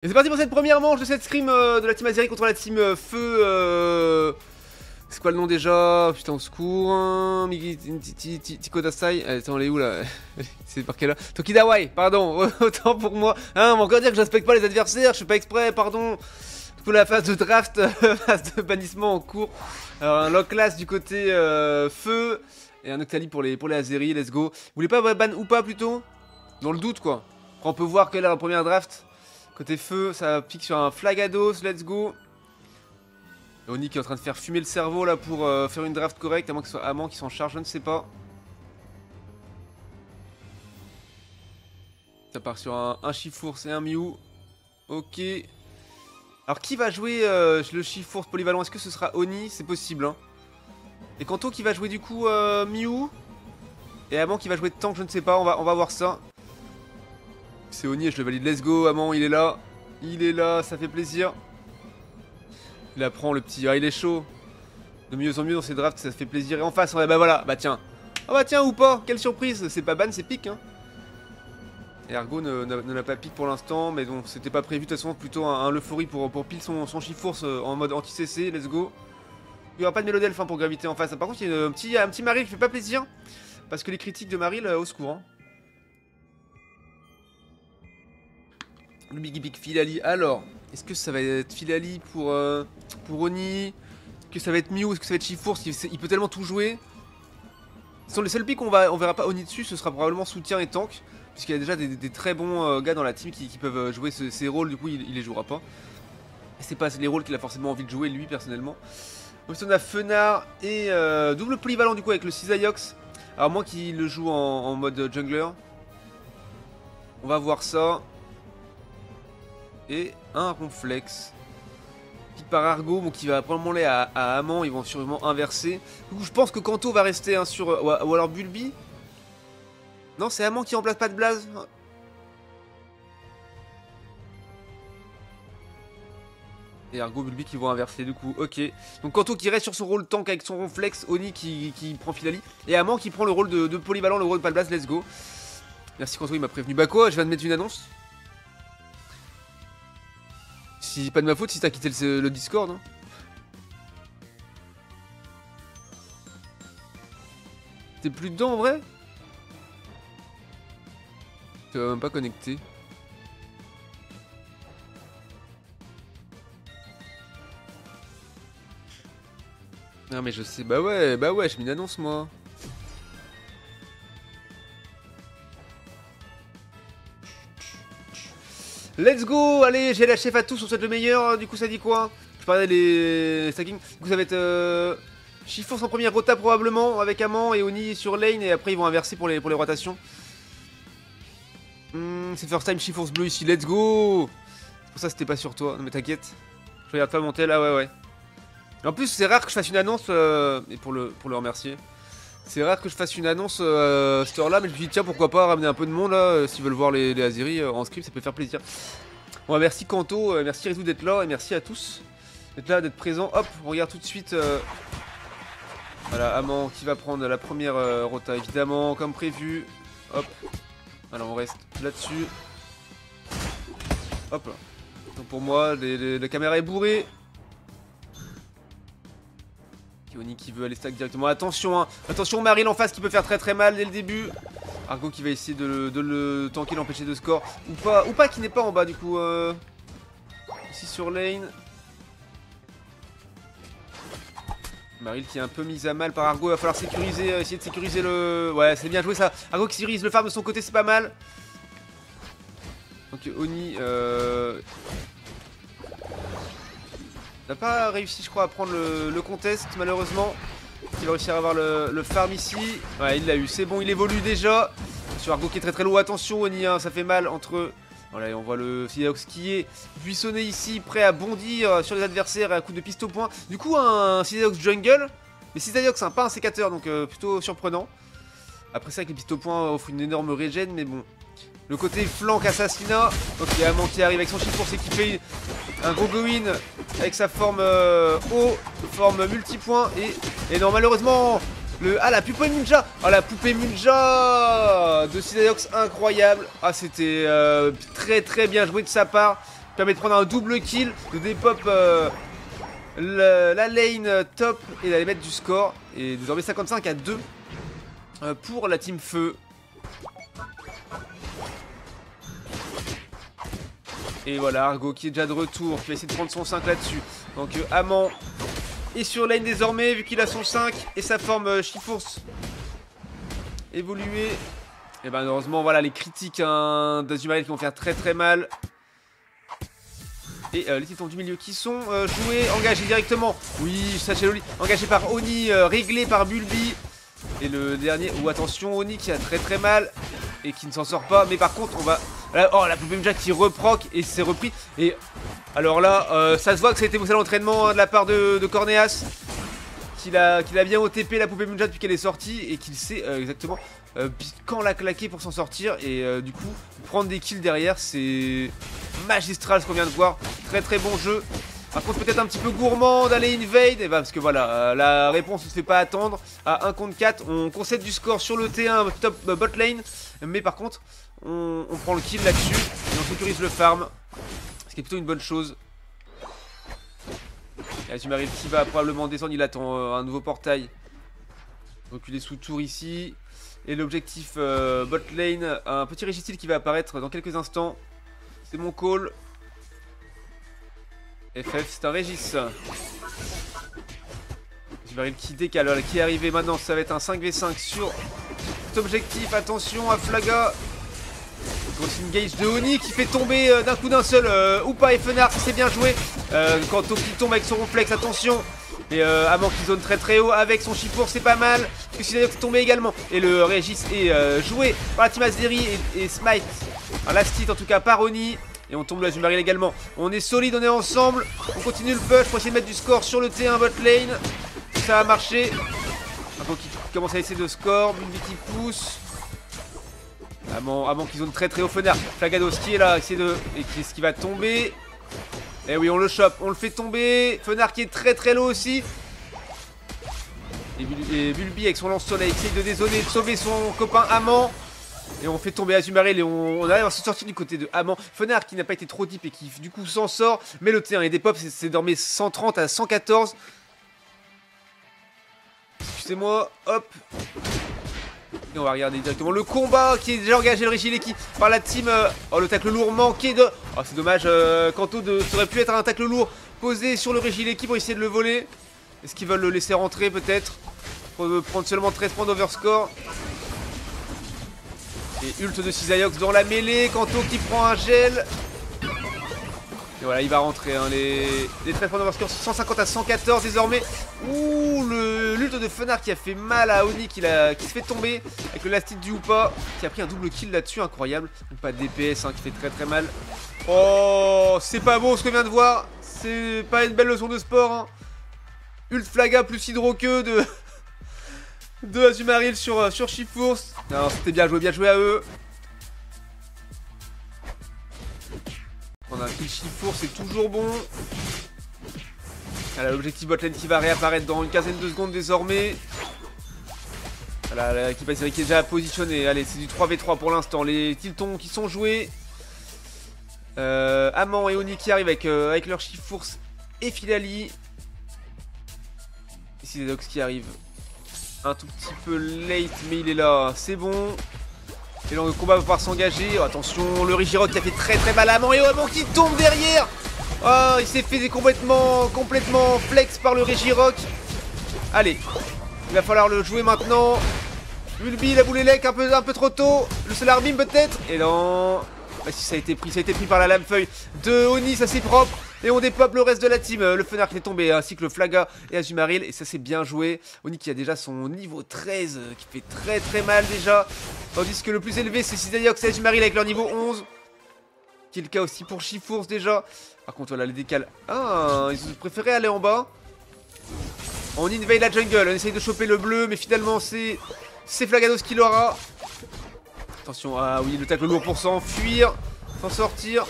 Et c'est parti pour cette première manche de cette scrim de la team Azeri contre la team Feu. C'est quoi le nom déjà? Putain, au secours. Hein. Tiko Dasai. Attends, elle est où là? C'est par quelle là? Tokidawai, pardon. Autant pour moi. Hein, on va encore dire que je respecte pas les adversaires. Je fais pas exprès, pardon. Du coup, la phase de draft, phase de bannissement en cours. Alors, un lock class du côté Feu. Et un Octali pour les Azeri. Let's go. Vous voulez pas ban ou pas plutôt? Dans le doute, quoi. Quand on peut voir quelle est la première draft. Côté Feu, ça pique sur un Flagados, let's go. Oni qui est en train de faire fumer le cerveau là pour faire une draft correcte, à moins que ce soit Amant qui s'en charge, je ne sais pas. Ça part sur un Chifours et un Mew. Ok. Alors qui va jouer le Chifours polyvalent? Est-ce que ce sera Oni? C'est possible, hein. Et Kanto qui va jouer du coup Mew. Et Amant qui va jouer de tank, je ne sais pas, on va voir ça. C'est Oni et je le valide, let's go, Amant, il est là. Il est là, ça fait plaisir. Il apprend le petit... Ah, il est chaud. De mieux en mieux dans ces drafts, ça fait plaisir. Et en face, bah voilà, bah tiens. Ah bah tiens, ou pas, quelle surprise. C'est pas ban, c'est pique, hein. Et Argo ne l'a pas pique pour l'instant, mais bon, c'était pas prévu. De toute façon, plutôt un euphorie pour pile son Chifours en mode anti-CC, let's go. Il n'y aura pas de Mélodelph hein, pour gravité en face. Par contre, il y a un petit Maril qui fait pas plaisir. Parce que les critiques de Maril, au secours, hein. Le Big Filali. Alors, est-ce que ça va être Filali pour Oni? Est-ce que ça va être Mew? Est-ce que ça va être Chifours? Il peut tellement tout jouer. Ce sont les seuls picks on verra pas Oni dessus. Ce sera probablement soutien et tank. Puisqu'il y a déjà des très bons gars dans la team qui peuvent jouer ces rôles. Du coup, il les jouera pas. Et c'est pas les rôles qu'il a forcément envie de jouer, lui, personnellement. Ensuite, on a Fenard et double polyvalent, du coup, avec le Cisaiox. Alors, moi qui le joue en mode jungler. On va voir ça. Et un Ronflex. Pique par Argo, bon, qui va probablement aller à Amant, ils vont sûrement inverser. Du coup, je pense que Kanto va rester hein, sur. Ou alors Bulbi. Non, c'est Amant qui remplace pas de Blaze. Et Argo, Bulbi qui vont inverser, du coup, ok. Donc Kanto qui reste sur son rôle tank avec son Ronflex. Oni qui prend Filali. Et Amant qui prend le rôle de polyvalent, le rôle de pas de Blaze, let's go. Merci Kanto, il m'a prévenu. Bah quoi, je viens de mettre une annonce. Si c'est pas de ma faute si t'as quitté le Discord. Hein. T'es plus dedans en vrai? Tu vas même pas connecté. Non mais je sais, bah ouais, j'ai mis une annonce moi. Let's go! Allez, j'ai la chef à tous, on souhaite le meilleur. Du coup, ça dit quoi? Je parlais des stacking. Du coup, ça va être Chifours en première rota probablement, avec Amant et Oni sur lane. Et après, ils vont inverser pour les rotations. C'est first time Chifours bleu ici, let's go! C'est pour ça que c'était pas sur toi. Non, mais t'inquiète. Je regarde pas mon tel, ah ouais. Et en plus, c'est rare que je fasse une annonce, et pour le remercier. C'est rare que je fasse une annonce cette heure là, mais je me suis dit tiens pourquoi pas ramener un peu de monde là, s'ils veulent voir les Azeri en script, ça peut faire plaisir. Bon bah, merci Kanto, merci Rizou d'être là et merci à tous d'être là, d'être présents. Hop, on regarde tout de suite. Voilà, Amant qui va prendre la première rota évidemment comme prévu. Hop, alors on reste là-dessus. Hop là. Donc pour moi, la caméra est bourrée. Oni qui veut aller stack directement. Attention, hein. Attention Maril en face qui peut faire très mal dès le début. Argo qui va essayer de le tanker, l'empêcher de score. Ou pas qui n'est pas en bas du coup. Ici sur lane. Maril qui est un peu mise à mal par Argo. Il va falloir sécuriser, essayer de sécuriser le... Ouais, c'est bien joué ça. Argo qui sécurise le farm de son côté, c'est pas mal. Donc Oni... n'a pas réussi je crois à prendre le contest malheureusement. Il va réussir à avoir le farm ici. Ouais il l'a eu, c'est bon, il évolue déjà. Sur Argo qui est très lourd, attention Oni hein, ça fait mal entre eux. Voilà et on voit le Cisaiox qui est buissonné ici, prêt à bondir sur les adversaires à coup de piste au point. Du coup un Cisaiox jungle. Mais Cisaiox hein, pas un sécateur donc plutôt surprenant. Après ça avec les pistes au point offre une énorme régène mais bon. Le côté flank assassinat. Ok, Amant qui arrive avec son Chifours qui fait un gros go-in avec sa forme haut, forme multipoint. Et non, malheureusement, la poupée ninja. Ah, la poupée ninja de Cisaiox, incroyable. Ah, c'était très bien joué de sa part. permet de prendre un double kill, de dépop la lane top et d'aller mettre du score. Et désormais 55 à 2 pour la team feu. Et voilà, Argo qui est déjà de retour, qui va essayer de prendre son 5 là-dessus. Donc Amon est sur lane désormais, vu qu'il a son 5 et sa forme Chifours évoluée. Et ben heureusement, voilà les critiques hein, d'Azumarill qui vont faire très très mal. Et les titans du milieu qui sont joués, engagés directement. Oui, ça c'est joli. Engagé par Oni, réglé par Bulbi. Et le dernier, oh attention, Oni qui a très très mal et qui ne s'en sort pas. Mais par contre, on va... Oh, la poupée Jack qui reproc et c'est repris. Et alors là, ça se voit que ça a été poussé à l'entraînement hein, de la part de Corneas. Qu'il a bien OTP la poupée Munja depuis qu'elle est sortie. Et qu'il sait exactement quand la claquer pour s'en sortir. Et du coup, prendre des kills derrière, c'est magistral ce qu'on vient de voir. Très très bon jeu. Par contre, peut-être un petit peu gourmand d'aller invade. Et bah, parce que voilà, la réponse ne se fait pas attendre. À 1 contre 4, on concède du score sur le T1 top bot lane. Mais par contre, on prend le kill là-dessus. Et on sécurise le farm. Ce qui est plutôt une bonne chose. Et Azumarill qui va probablement descendre. Il attend un nouveau portail. Reculer sous tour ici. Et l'objectif bot lane, un petit Registeel qui va apparaître dans quelques instants. C'est mon call. FF, c'est un Régis. Azumarill qui décale, qui est arrivé maintenant. Ça va être un 5v5 sur cet objectif. Attention à Flaga. Grosse engage de Oni qui fait tomber d'un coup d'un seul Oupa et Fenard, c'est bien joué. Quand Toki tombe avec son réflexe, attention. Et Amon qui zone très très haut avec son Chifour, c'est pas mal. Parce que Sidayox est tombé également. Et le Régis est joué par la team Azeri et Smite. Enfin, last hit en tout cas par Oni. Et on tombe le Azumarill également. On est solide, on est ensemble. On continue le push pour essayer de mettre du score sur le T1 bot lane. Ça a marché. Amon qui commence à essayer de score. Bulbi qui pousse. Amon qui zone très très haut. Fenard. Flagados qui est là. Et qui va tomber. Et oui, on le chope. On le fait tomber. Fenard qui est très très low aussi. Et Bulbi avec son lance-soleil essaye de dézoner, de sauver son copain Amon. Et on fait tomber Azumarill et on arrive à se sortir du côté de Amon. Fenard qui n'a pas été trop deep et qui du coup s'en sort. Mais le T1 et des pops, c'est désormais 130 à 114. Excusez-moi, hop. Et on va regarder directement le combat qui est déjà engagé, le Regileki par la team. Oh, le tacle lourd manqué de... Oh, c'est dommage, Kanto ça aurait pu être un tacle lourd posé sur le Regileki pour essayer de le voler. Est-ce qu'ils veulent le laisser rentrer peut-être pour prendre seulement 13 points d'overscore. Et ult de Sizayox dans la mêlée. Kanto qui prend un gel. Et voilà, il va rentrer. Hein, les 13 points d'overscore, 150 à 114 désormais. Ouh, l'ult de Fenard qui a fait mal à Oni, qui se fait tomber avec le last hit du Oupa, qui a pris un double kill là-dessus, incroyable. Pas de DPS hein, qui fait très très mal. Oh, c'est pas beau ce que vient de voir. C'est pas une belle leçon de sport. Hein. Ult Flaga plus Hydro-Queue de Azumarill sur Chifours. Non, c'était bien joué à eux. On a un kill Chifours, c'est toujours bon. Voilà, l'objectif botlane qui va réapparaître dans une quinzaine de secondes désormais. Voilà, l'équipe Azeri qui est déjà positionnée. Allez, c'est du 3v3 pour l'instant. Les Tiltons qui sont joués. Amon et Oni qui arrivent avec leur Chifours et Filali. Ici les Dogs qui arrivent un tout petit peu late, mais il est là, c'est bon. Et là le combat va pouvoir s'engager. Oh, attention, le Regirock qui a fait très très mal à Amon. Et Amon qui tombe derrière. Oh, il s'est fait complètement flex par le Regirock. Allez, il va falloir le jouer maintenant. Bulbi, la boule élec un peu trop tôt. Le Solar Beam peut-être. Et non. Bah, si ça a été pris par la lame feuille de Oni, ça c'est propre. Et on dépop le reste de la team. Le Fenard qui est tombé, ainsi que le Flaga et Azumarill. Et ça c'est bien joué. Oni qui a déjà son niveau 13, qui fait très très mal déjà. Tandis que le plus élevé c'est Sizayox et Azumarill avec leur niveau 11. Qui est le cas aussi pour Chifours déjà. Par contre voilà, les décales. Ah, ils ont préféré aller en bas. On invade la jungle, on essaye de choper le bleu. Mais finalement c'est Flagados qui l'aura. Attention, ah oui, le tacle lourd pour s'enfuir, s'en sortir.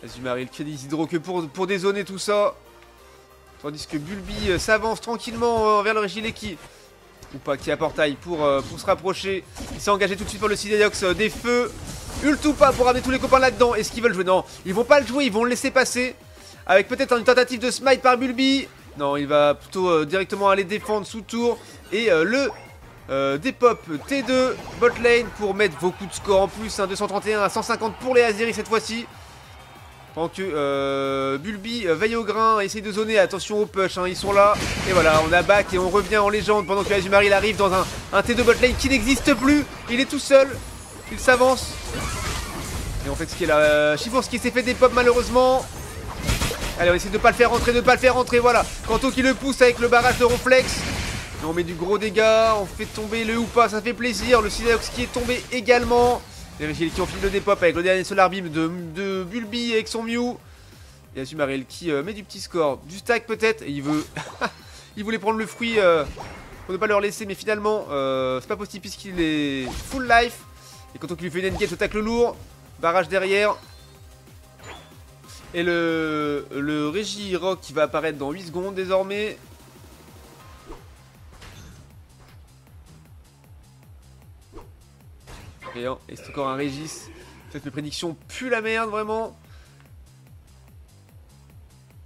Azumarill qui a des hydro-queues pour dézoner tout ça. Tandis que Bulbi s'avance tranquillement vers le Regileki. Ou pas, qui a portail pour se rapprocher. Il s'est engagé tout de suite pour le Sidayox des feux. Ult ou pas pour ramener tous les copains là-dedans. Est-ce qu'ils veulent jouer? Non, ils vont pas le jouer, ils vont le laisser passer. Avec peut-être une tentative de smite par Bulby. Non, il va plutôt directement aller défendre sous tour. Et Depop T2 bot lane pour mettre beaucoup de score en plus. 231 à 150 pour les Azeri cette fois-ci. Pendant que Bulby veille au grain, essaye de zoner, attention au push, hein, ils sont là. Et voilà, on a back et on revient en légende pendant que Azumarill arrive dans un T2 bot lane qui n'existe plus. Il est tout seul, il s'avance. Et on fait ce qui est là, Chifours qui s'est fait des pop malheureusement. Allez, on essaie de pas le faire rentrer, voilà. Kanto qui le pousse avec le barrage de Ronflex. Et on met du gros dégât, on fait tomber le Hoopa, ça fait plaisir. Le Sileox qui est tombé également. Les Régis qui ont fini le dépop avec le dernier Solar Beam de Bulby avec son Mew. Et Azumarill qui met du petit score, du stack peut-être. Et il veut. Il voulait prendre le fruit pour ne pas leur laisser, mais finalement, c'est pas possible puisqu'il est full life. Et quand on lui fait une engage au tacle lourd, barrage derrière. Et le Régi Rock qui va apparaître dans 8 secondes désormais. Et c'est encore un Régis. Peut-être mes prédictions puent la merde vraiment.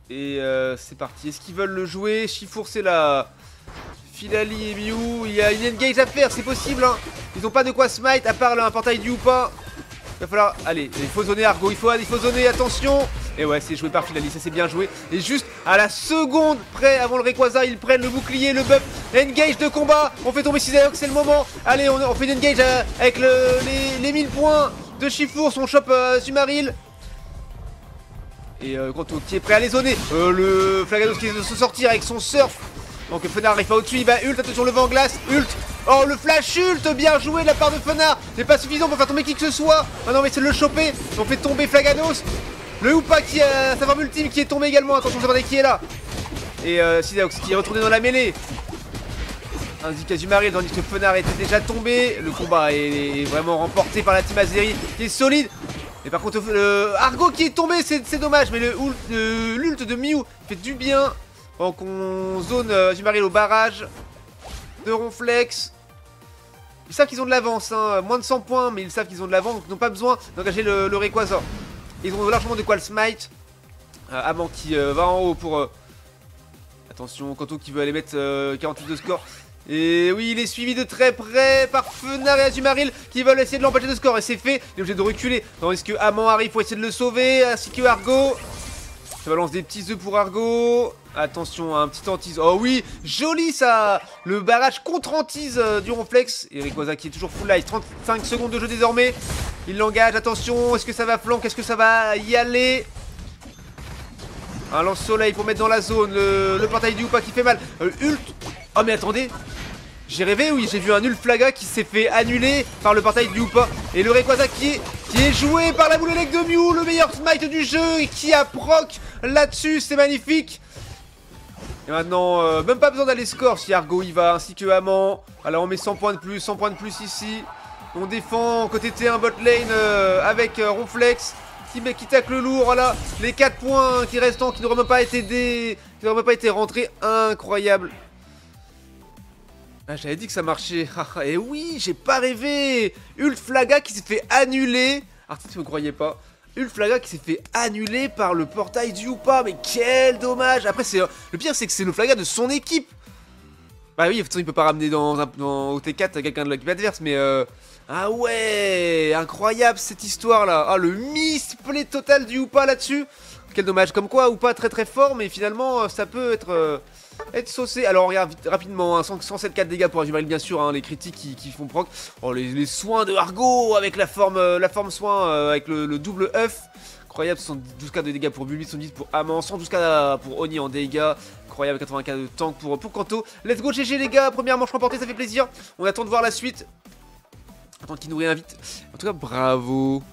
Et c'est parti. Est-ce qu'ils veulent le jouer? Chifour c'est là. Filali et Mew. Il y a une engage à faire, c'est possible hein. Ils n'ont pas de quoi smite à part un portail du Hoopa. Il va falloir. Allez, il faut zoner Argo, il faut zoner, attention. Et ouais, c'est joué par Filali, ça c'est bien joué. Et juste à la seconde près avant le Rayquaza, ils prennent le bouclier, le buff. Engage de combat, on fait tomber Cisaox, c'est le moment. Allez, on fait une engage avec les 1000 points de Chifours, on chope Azumarill. Et Kanto qui est prêt à les zoner. Le Flagados qui vient de se sortir avec son surf. Donc Fenard arrive pas au-dessus, il va ult, attention le vent en glace, ult. Oh le flash ult, bien joué de la part de Fenard. C'est pas suffisant pour faire tomber qui que ce soit. Maintenant on va essayer de le choper, on fait tomber Flagados. Le Hoopa qui a sa forme ultime qui est tombé également, attention regardez qui est là. Et Sisaox qui est retourné dans la mêlée. Ainsi qu'Azumarill, tandis que Fenard était déjà tombé. Le combat est vraiment remporté par la team Azeri qui est solide. Et par contre Argo qui est tombé, c'est dommage. Mais l'ult de Mew fait du bien. Donc on zone Azumarill au barrage de Ronflex. Ils savent qu'ils ont de l'avance, hein. Moins de 100 points, mais ils savent qu'ils ont de l'avance, donc ils n'ont pas besoin d'engager le Rayquaza. Ils ont largement de quoi le smite. Amant qui va en haut pour... Attention, Kanto qui veut aller mettre 48 de score. Et oui, il est suivi de très près par Fenard et Azumarill qui veulent essayer de l'empêcher de score. Et c'est fait, il est obligé de reculer. Tandis que Amant arrive pour essayer de le sauver, ainsi que Argo. Ça balance des petits œufs pour Argo. Attention, un petit antise. Oh oui, joli ça. Le barrage contre antise du Ronflex. Et Rayquaza qui est toujours full life. 35 secondes de jeu désormais. Il l'engage, attention. Est-ce que ça va flank? Est-ce que ça va y aller? Un lance-soleil pour mettre dans la zone. Le portail du Hoopa qui fait mal. Ult. Oh mais attendez. J'ai rêvé, oui, j'ai vu un Ult Flaga qui s'est fait annuler par le portail du Hoopa. Et le Rayquaza qui est joué par la boule élect de Mew, le meilleur smite du jeu, et qui a proc là-dessus, c'est magnifique. Et maintenant, même pas besoin d'aller score si Argo y va, ainsi que Amant. Alors on met 100 points de plus, 100 points de plus ici. On défend côté T1 bot lane avec Ronflex qui tacle le lourd. Voilà, les 4 points qui restent, qui n'auraient même pas été rentrés, incroyable. Ah, j'avais dit que ça marchait. Et oui, j'ai pas rêvé. Ult Flaga qui s'est fait annuler. Artiste, vous ne croyez pas. Ult Flaga qui s'est fait annuler par le portail du Hoopa. Mais quel dommage. Après, le pire, c'est que c'est le Flaga de son équipe. Bah oui, de toute façon, il peut pas ramener dans au T4 quelqu'un de l'équipe adverse. Mais ah ouais, incroyable cette histoire là. Ah, le misplay total du Hoopa là-dessus. Quel dommage. Comme quoi, Hoopa très très fort. Mais finalement, ça peut être saucé. Alors on regarde rapidement, hein, 107,4 dégâts pour Azumarill bien sûr, hein, les critiques qui font proc. Oh, les soins de Argo avec la forme soin avec le double œuf. Incroyable, 72k de dégâts pour Bulby, 70 pour Amant, 112k pour Oni en dégâts. Incroyable, 80k de tank pour Kanto. Let's go GG les gars, première manche remportée, ça fait plaisir. On attend de voir la suite. Attends qu'il nous réinvite. En tout cas, bravo.